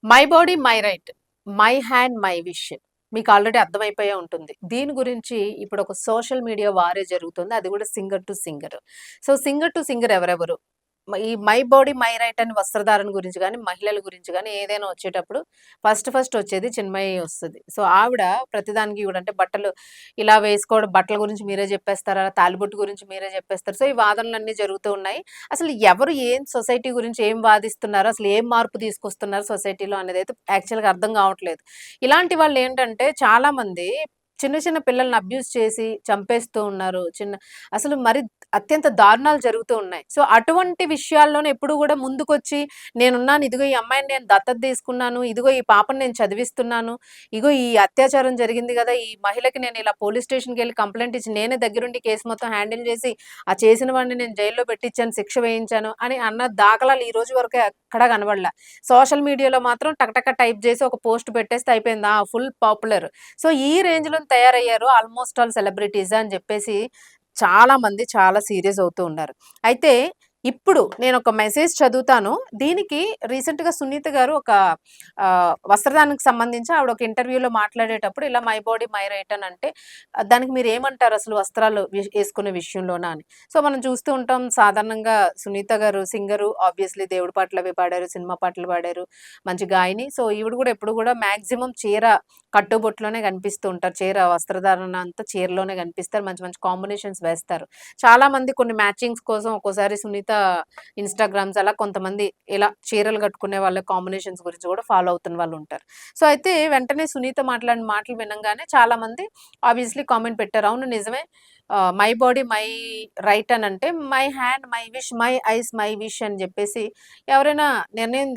My body my right. My hand my wish. మీకు already అర్థమైపోయే ఉంటుంది. దీని గురించి ఇప్పుడు ఒక సోషల్ మీడియా వారే జరుగుతుంది. అది కూడా singer to singer. So, singer to singer ఎవరెవరు? ఈ మై బాడీ మై రైట్ అని వస్త్రధారణ గురించి గాని, మహిళల గురించి గాని ఏదైనా వచ్చేటప్పుడు ఫస్ట్ వచ్చేది చిన్మయి వస్తది. సో, ఆవిడ ప్రతిదానికి కూడా అంటే బట్టలు ఇలా వేసుకోవడం, బట్టల గురించి మీరే చెప్పేస్తారా? తాలిబొట్టు గురించి మీరే చెప్పేస్తారు. సో, ఈ వాదనలన్నీ జరుగుతూ ఉన్నాయి. అసలు ఎవరు ఏం సొసైటీ గురించి ఏం వాదిస్తున్నారు? అసలు ఏం మార్పు తీసుకొస్తున్నారు సొసైటీలో అనేదైతే యాక్చువల్‌గా అర్థం కావట్లేదు. ఇలాంటి వాళ్ళేంటంటే చాలామంది చిన్న చిన్న పిల్లల్ని అబ్యూజ్ చేసి చంపేస్తూ ఉన్నారు. అసలు మరి అత్యంత దారుణాలు జరుగుతూ ఉన్నాయి. సో, అటువంటి విషయాల్లోనే ఎప్పుడు గూడా ముందుకొచ్చి నేనున్నాను. ఇదిగో ఈ అమ్మాయిని నేను దత్తత తీసుకున్నాను. ఇదిగో ఈ పాపని నేను చదివిస్తున్నాను. ఇగో ఈ అత్యాచారం జరిగింది గదా! ఈ మహిళకి నేను ఇలా పోలీస్ స్టేషన్‌కెళ్ళి కంప్లెయింట్ ఇచ్చి నేనే దగ్గరుండి కేసు మొత్తం హ్యాండిల్ చేసి, ఆ చేసిన వాడిని నేను జైల్‌లో పెట్టిచ్చాను, శిక్ష వేయించాను అని అన్న దాఖలాలు ఈ రోజు వరకు ఎక్కడా కనబడల. సోషల్ మీడియాలో మాత్రం టక టైప్ చేసి ఒక పోస్ట్ పెట్టేస్తే అయిపోయింది. Full popular. సో, ఈ రేంజ్‌లో తయారయ్యారు ఆల్‌మోస్ట్ ఆల్ సెలబ్రిటీస్ అని జెప్పేసి చాలా మంది చాలా సీరియస్ అవుతూ ఉన్నారు. అయితే ఇప్పుడు నేనొక మెసేజ్ చదువుతాను. దీనికి రీసెంట్‌గా సునీత గారు ఒక వస్త్రదానికి సంబంధించి ఆవిడ ఒక ఇంటర్వ్యూలో మాట్లాడేటప్పుడు ఇలా మై బాడీ మై రైట్ అని అంటే దానికి మీరేమంటారు అసలు వస్త్రాలు యేసుకునే విషయంలోనా అని. సో, మనం చూస్తూ ఉంటాం సాధారణంగా సునీత గారు సింగరు ఆబ్వియస్‌లీ దేవుడి పాటలవి పాడారు, సినిమా పాటలు పాడారు, మంచి గాయని. సో, ఈవిడ గూడా ఎప్పుడు గూడా మాక్సిమం చీర కట్టుబొట్టులోనే కనిపిస్తూ ఉంటారు. చీర వస్త్రధారణ అంతా చీరలోనే కనిపిస్తారు. మంచి మంచి కాంబినేషన్స్ వేస్తారు. చాలా మంది కొన్ని మ్యాచింగ్స్ కోసం ఒక్కోసారి సునీత ఇన్‌స్టాగ్రామ్స్ అలా కొంతమంది ఇలా చీరలు కట్టుకునే వాళ్ళ కాంబినేషన్స్ గురించి కూడా ఫాలో అవుతున్న వాళ్ళుంటారు. సో, అయితే వెంటనే సునీత మాట్లాడిన మాటలు వినంగానే చాలామంది ఆబ్వియస్‌లీ కామెంట్ పెట్టారు. అవును నిజమే. మై బాడీ మై రైట్ అనంటే my hand my wish, my eyes my wish అని జెప్పేసి ఎవరైనా నిర్ణయం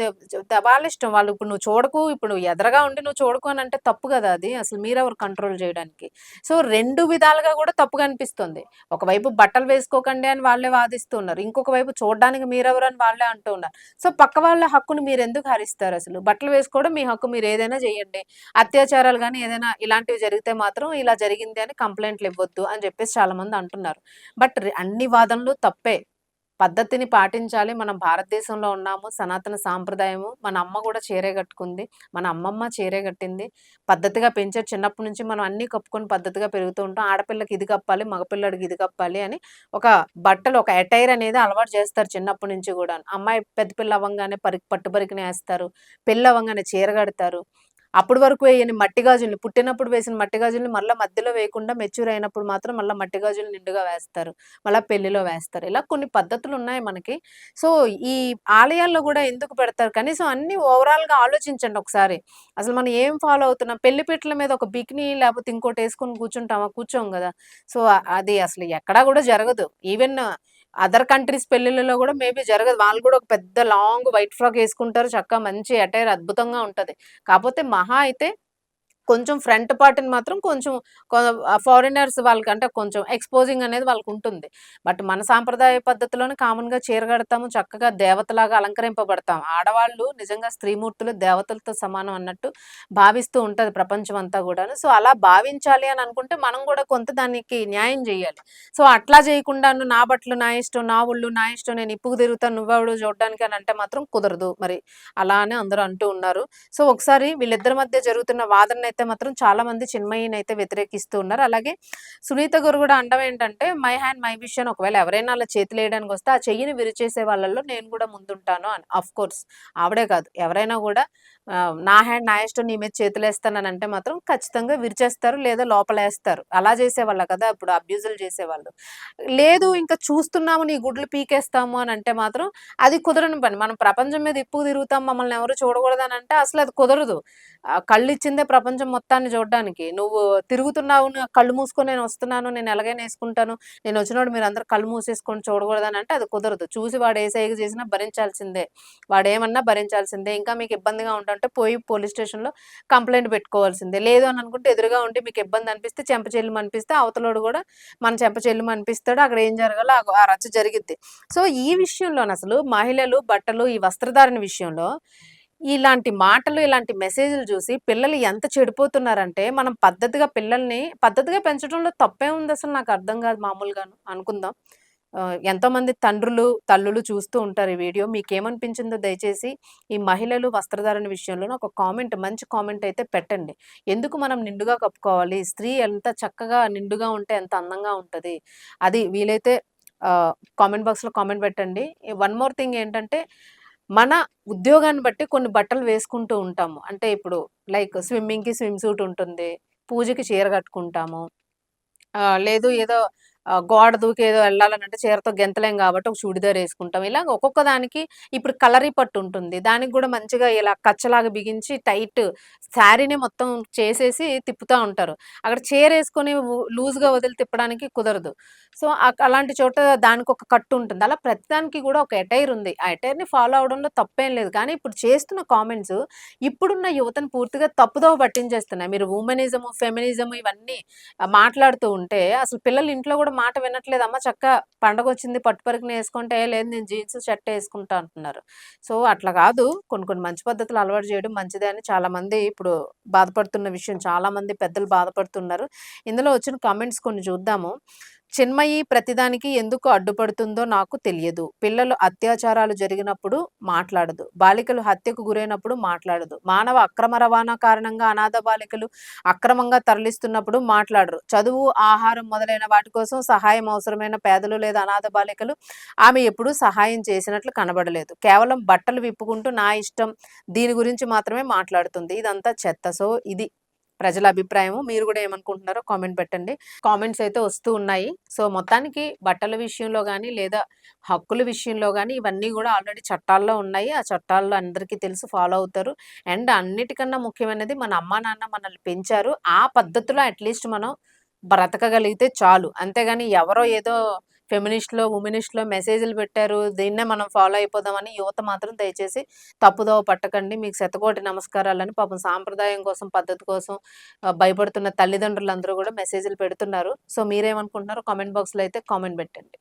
వాళ్ళిష్టం. వాళ్ళు ఇప్పుడు నువ్వు చూడకు, ఇప్పుడు ఎదరగా ఉండి నువ్వు చూడకు అనంటే తప్పు గదా! అది. అసలు మీరెవరు కంట్రోల్ జేయడానికి. సో, 2 విధాలుగా గూడా తప్పుగా అనిపిస్తుంది. ఒకవైపు బట్టలు వేసుకోకండి అని వాళ్ళే వాదిస్తూ ఉన్నారు. ఇంకొక వైపు చూడ్డానికి మీరెవరని వాళ్ళే అంటూ ఉన్నారు. సో, పక్క వాళ్ళ హక్కుని మీరెందుకు హరిస్తారసలు? బట్టలు వేసుకోవడం మీ హక్కు. మీరేదైనా జేయండి. అత్యాచారాలు గాని ఏదైనా ఇలాంటివి జరిగితే మాత్రం ఇలా జరిగింది అని కంప్లెయింట్‌లివ్వొద్దు అని జెప్పేసి చాలామంది అంటున్నారు. బట్ అన్ని వాదనలు తప్పే. పద్ధతిని పాటించాలి. మనం భారతదేశంలో ఉన్నాము. సనాతన సాంప్రదాయము. మన అమ్మ గూడా చీరే గట్టుకుంది. మన అమ్మమ్మ చీరే గట్టింది. పద్ధతిగా పెంచారు. చిన్నప్పటి నుంచి మనం అన్నీ కప్పుకొని పద్ధతిగా పెరుగుతూ ఉంటాం. ఆడపిల్లకి ఇది కప్పాలి, మగపిల్లాడికి ఇది కప్పాలి అని ఒక బట్టలు ఒక అటైర్ అనేది అలవాటు చేస్తారు చిన్నప్పటి నుంచి గూడాను. అమ్మాయి పెద్ద పిల్ల అవ్వంగానే పట్టు పరికిణి ఏస్తారు. పెళ్లవ్వంగానే చీర గడతారు. అప్పటి వరకు వేయని మట్టి గాజుల్ని పుట్టినప్పుడు వేసిన మట్టి గాజుల్ని మళ్ళా మధ్యలో వేయకుండా మెచ్యూర్ అయినప్పుడు మాత్రం మళ్ళా మట్టి గాజులు నిండుగా వేస్తారు. మళ్ళా పెళ్లిలో వేస్తారు. ఇలా కొన్ని పద్ధతులున్నాయి మనకి. సో, ఈ ఆలయాల్లో గూడా ఎందుకు పెడతారు? కనీసం అన్నీ ఓవరాల్‌గా ఆలోచించండి ఒకసారి. అసలు మనం ఏం ఫాలో అవుతున్నాం? పెళ్లి పీటల మీద ఒక బికినీ లేపోతే ఇంకోటేసుకొని కూర్చుంటామా? కూర్చోం గదా! సో, అది అసలు ఎక్కడా గూడా జరగదు. ఈవెన్ అదర్ కంట్రీస్ పెళ్ళిళ్ళలో గూడా మేబీ జరగదు. వాళ్ళు గూడా ఒక పెద్ద లాంగ్ వైట్ ఫ్రాక్ యేసుకుంటారు. చక్కగా మంచి అటైర్ అద్భుతంగా ఉంటది. కాపోతే మహా అయితే కొంచెం ఫ్రంట్ పార్ట్‌ని మాత్రం కొంచెం కొ ఫారినర్స్ వాళ్ళకంటే కొంచెం ఎక్స్‌పోజింగ్ అనేది వాళ్ళకుంటుంది. బట్ మన సాంప్రదాయ పద్ధతిలోనే కామన్‌గా చీర కడతాము. చక్కగా దేవతలాగా అలంకరింపబడతాం. ఆడవాళ్ళు నిజంగా స్త్రీమూర్తులు దేవతలతో సమానం అన్నట్టు భావిస్తూ ఉంటది ప్రపంచం అంతా గూడాను. సో, అలా భావించాలి అని అనుకుంటే మనం గూడా కొంత దానికి న్యాయం జేయాలి. సో, అట్లా జేయకుండాను నా బట్టలు నా ఇష్టం, నా ఒళ్ళు నా ఇష్టం, నేను ఇప్పుకు తిరుగుతాను నువ్వెవడు చూడ్డానికి అని అంటే మాత్రం కుదరదు. మరి అలా అని అందరూ అంటూ ఉన్నారు. సో, ఒకసారి వీళ్ళిద్దరి మధ్య జరుగుతున్న వాదననైతే మాత్రం చాలా మంది చిన్మయినైతే వ్యతిరేకిస్తూ ఉన్నారు. అలాగే సునీత గారు గూడా అనడం ఏంటంటే, మై హ్యాండ్ మై విష్ అని ఒకవేళ ఎవరైనా అలా చేతులేయడానికొస్తే ఆ చెయ్యిని విరిచేసే వాళ్ళలో నేను గూడా ముందుంటాను అని. ఆఫ్‌కోర్స్ ఆవిడే కాదు ఎవరైనా గూడా నా హ్యాండ్ నా ఇష్టం నీ మీద చేతులేస్తాననంటే మాత్రం ఖచ్చితంగా విరిచేస్తారు లేదా లోపలేస్తారు. అలా జేసేవాళ్ళే కదా! ఇప్పుడు అబ్యూజులు జేసేవాళ్ళు. లేదు ఇంకా చూస్తున్నాము నీ గుడ్లు పీకేస్తాము అనంటే మాత్రం అది కుదరని పని. మనం ప్రపంచం మీద ఇప్పుకు తిరుగుతాం మమ్మల్ని ఎవరు చూడకూడదనంటే అసలది కుదరదు. కళ్ళిచ్చిందే ప్రపంచం మొత్తాన్ని చూడ్డానికి. నువ్వు తిరుగుతున్నావు కళ్ళు మూసుకొని నేనొస్తున్నాను, నేను ఎలాగైనా యేసుకుంటాను, నేనొచ్చినోడు మీరందరూ కళ్ళు మూసేసుకొని చూడకూడదనంటే అది కుదరదు. చూసి వాడు ఏ సైగ చేసినా భరించాల్సిందే. వాడేమన్నా భరించాల్సిందే. ఇంకా మీకు ఇబ్బందిగా ఉంటంటే పోయి పోలీస్ స్టేషన్‌లో కంప్లెయింట్ పెట్టుకోవాల్సిందే. లేదు అని అనుకుంటే ఎదురుగా ఉండి మీకు ఇబ్బందనిపిస్తే చెంప చెల్లుమనిపిస్తే అవతలోడు గూడా మన చెంప చెల్లుమనిపిస్తాడు. అక్కడ ఏం జరగాలో ఆ రచ్చ జరిగిద్ది. సో, ఈ విషయంలోనసలు మహిళలు, బట్టలు, ఈ వస్త్రధారణ విషయంలో ఇలాంటి మాటలు, ఇలాంటి మెసేజ్‌లు చూసి పిల్లలు ఎంత చెడిపోతున్నారంటే, మనం పద్ధతిగా పిల్లల్ని పద్ధతిగా పెంచడంలో తప్పేముందసలు నాకర్థం కాదు మామూలుగాను అనుకుందాం. ఎంతోమంది తండ్రులు, తల్లులు చూస్తూ ఉంటారు ఈ వీడియో. మీకేమనిపించిందో దయచేసి ఈ మహిళలు వస్త్రధారణ విషయంలోను ఒక కామెంట్, మంచి కామెంట్ అయితే పెట్టండి. ఎందుకు మనం నిండుగా కప్పుకోవాలి? స్త్రీ ఎంత చక్కగా నిండుగా ఉంటే ఎంత అందంగా ఉంటది. అది వీలైతే కామెంట్ బాక్స్‌లో కామెంట్ పెట్టండి. వన్ మోర్ థింగ్ ఏంటంటే, మన ఉద్యోగాన్ని బట్టి కొన్ని బట్టలు వేసుకుంటూ ఉంటాము. అంటే ఇప్పుడు లైక్ స్విమ్మింగ్‌కి స్విమ్ సూట్ ఉంటుంది. పూజకి చీర కట్టుకుంటాము. లేదు ఏదో గోడ దూకి ఏదో ఎళ్ళాలనంటే చీరతో గెంతలేం గాబట్టి ఒక చూడిదార్ యేసుకుంటాం. ఇలాగ ఒక్కొక్క దానికి ఇప్పుడు కలరీ పట్టు ఉంటుంది. దానికి గూడా మంచిగా ఇలా కచ్చలాగా బిగించి టైట్ శారీని మొత్తం చేసేసి తిప్పుతా ఉంటారు. అక్కడ చీరేసుకొని లూజ్‌గా వదిలి తిప్పడానికి కుదరదు. సో, అలాంటి చోట దానికొక కట్టు ఉంటుంది. అలా ప్రతిదానికి గూడా ఒక ఎటైర్ ఉంది. ఆ ఎటైర్‌ని ఫాలో అవ్వడంలో తప్పేం లేదు. కానీ ఇప్పుడు చేస్తున్న కామెంట్స్ ఇప్పుడున్న యువతను పూర్తిగా తప్పుదోవ పట్టించేస్తున్నాయి. మీరు వుమనిజము, ఫెమినిజము ఇవన్నీ మాట్లాడుతూ ఉంటే అసలు పిల్లలు ఇంట్లో గూడా మాట వినట్లేదు. అమ్మ చక్కగా పండగొచ్చింది పట్టు పరికిణి యేసుకుంటే, "ఏ లేదు నేను జీన్స్ షర్ట్ యేసుకుంటా" అంటున్నారు. సో, అట్లా గాదు. కొన్ని కొన్ని మంచి పద్ధతులు అలవాటు చేయడం మంచిదే అని చాలామంది ఇప్పుడు బాధపడుతున్న విషయం. చాలామంది పెద్దలు బాధపడుతున్నారు. ఇందులో వచ్చిన కామెంట్స్ కొన్ని చూద్దాము. చిన్మయి ప్రతిదానికి ఎందుకు అడ్డుపడుతుందో నాకు తెలియదు. పిల్లలు అత్యాచారాలు జరిగినప్పుడు మాట్లాడదు. బాలికలు హత్యకు గురైనప్పుడు మాట్లాడదు. మానవ అక్రమ రవాణా కారణంగా అనాథ బాలికలు అక్రమంగా తరలిస్తున్నప్పుడు మాట్లాడరు. చదువు, ఆహారం మొదలైన వాటి కోసం సహాయం అవసరమైన పేదలు లేదా అనాథ బాలికలు ఆమె ఎప్పుడూ సహాయం చేసినట్లు కనబడలేదు. కేవలం బట్టలు విప్పుకుంటూ నా ఇష్టం దీని గురించి మాత్రమే మాట్లాడుతుంది. ఇదంతా చెత్త. సో, ఇది ప్రజల అభిప్రాయము. మీరు గూడా ఏమనుకుంటున్నారో కామెంట్ పెట్టండి. కామెంట్స్ అయితే వస్తూ ఉన్నాయి. సో, మొత్తానికి బట్టల విషయంలో గాని, లేదా హక్కుల విషయంలో గాని ఇవన్నీ గూడా ఆల్రెడీ చట్టాల్లో ఉన్నాయి. ఆ చట్టాల్లో అందరికీ తెలుసు ఫాలో అవుతారు. అండ్ అన్నిటికన్నా ముఖ్యమైనది మన అమ్మా, నాన్న మనల్ని పెంచారు. ఆ పద్ధతిలో అట్‌లీస్ట్ మనం బ్రతకగలిగితే చాలు. అంతేగాని ఎవరో ఏదో ఫెమినిస్ట్‌లో, వుమనిస్ట్‌లో మెసేజ్‌లు పెట్టారు. దీన్నే మనం ఫాలో అయిపోదామని యువత మాత్రం దయచేసి తప్పుదోవ పట్టకండి. మీకు శతకోటి నమస్కారాలని పాపం సాంప్రదాయం కోసం, పద్ధతి కోసం భయపడుతున్న తల్లిదండ్రులందరూ గూడా మెసేజ్‌లు పెడుతున్నారు. సో, మీరేమనుకుంటున్నారో కామెంట్ బాక్స్‌లో అయితే కామెంట్ పెట్టండి.